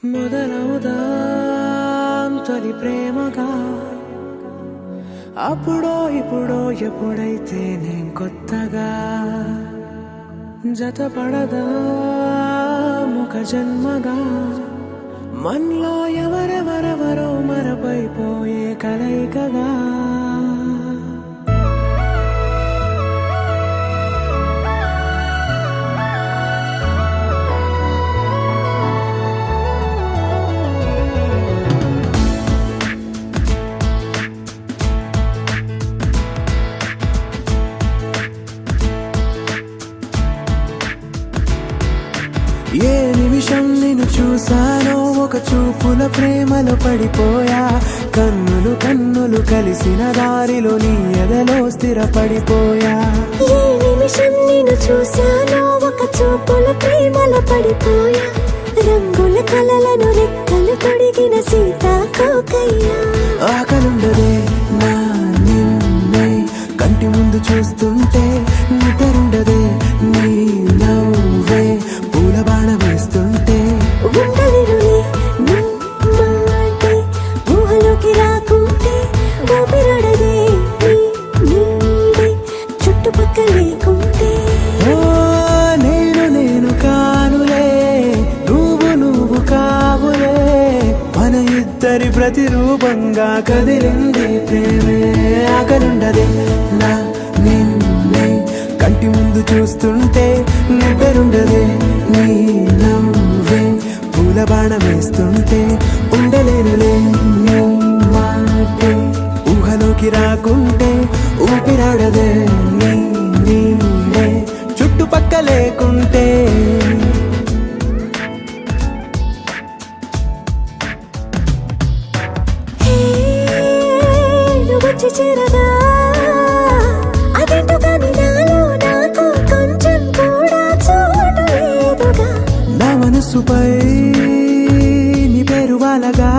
మొదలవుదాం తొలి ప్రేమగా అప్పుడో ఇప్పుడో ఎప్పుడైతే నేను కొత్తగా జతపడదా ముఖ జన్మగా మనలో ఎవరెవరెవరో మరపైపోయే కలయికగా ఏ నిమిషం నిన్ను చూసానో ఒక చూపుల ప్రేమలో పడిపోయా కన్నులు కన్నులు కలిసిన దారిలో నీ ఎదలో స్థిరపడిపోయా ఏ నిమిషం నిన్ను చూసానో ఒక చూపుల ప్రేమలో పడిపోయా రంగుల కలలను రెక్కలు తొడిగిన సీతాకోకయ్యా ఆకలుండదే నా నిన్నే కంటి ముందు చూస్తుంటే నిద్రుండదే నీ నవ్వే పూల బాణ వేస్తుంటే ఉండలేనులే నీ మాటే ఊహలోకి రాకుంటే ఊపిరాడదే నీ నీడే చుట్టుపక్కల లేకుంటే ఓ నేను కానులే నువ్వు కావులే మన ఇద్దరి ప్రతిరూపంగా కదిలింది ప్రేమే ఆకలుండదే నా నిన్నే కంటి ముందు చూస్తుంటే నిద్రుండదే నీ నవ్వే పూల బాణం వేస్తుంటే ఉండలేనులే నీ మాటే ఊహలోకి రాకుంటే ఊపిరాడదే నీ నీడే చుట్టుపక్క లేకుంటే నువ్వు వచ్చి చేరగా అదేంటో కానీ నాలో నాకు కొంచెం కూడా చోటు లేదుగా నా మనసుపై నీ పేరు వాలగా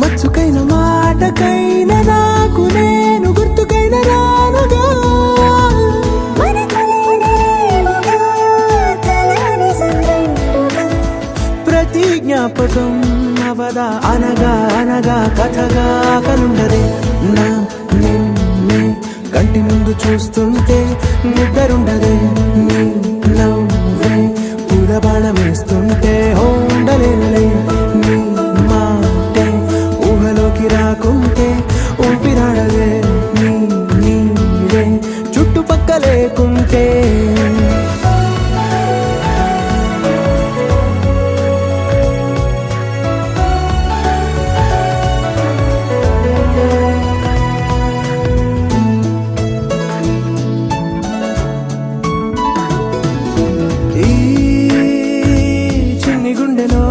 మచ్చుకైన మాటకైన నాకు నేను గుర్తుకైన రానుగా మనకులేనిరేవుగా కలని సంద్రెండుగా ప్రతి జ్ఞాపకం అవదా అనగా అనగా కథగా కలుండదే నా నిన్నే కంటి ముందు చూస్తుంటే నిద్రుండదే నీ నవ్వే పూల బాణం వేస్తుంటే ఉండలేనులే నీ మాటే ఊహలోకి రాకుంటే ఊపిరాడదే నీ నీడే చుట్టుపక్క లేకుంటే ఈ చిన్ని గుండెలో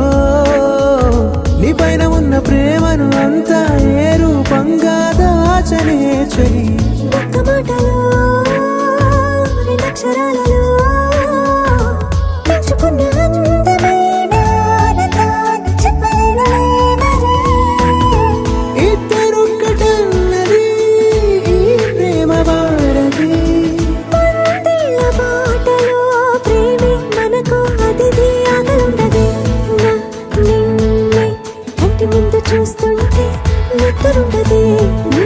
నీ పైన ఉన్న ప్రేమను అంతా ఏ రూపంగా దాచనే చలి ఒక్క మాటలో రెండక్షరాలలో పెంచుకున్న అందమైన ఆనందాన్ని చెప్పలేనులే మరి. ఇద్దరొక్కటన్నది ఈ ప్రేమ వాడది వందేళ్ల బాటలో ప్రేమే మనకు అతిథి ఆగలుండదే నా నిన్నే కంటి ముందు చూస్తుంటే నిద్రుండదే నీ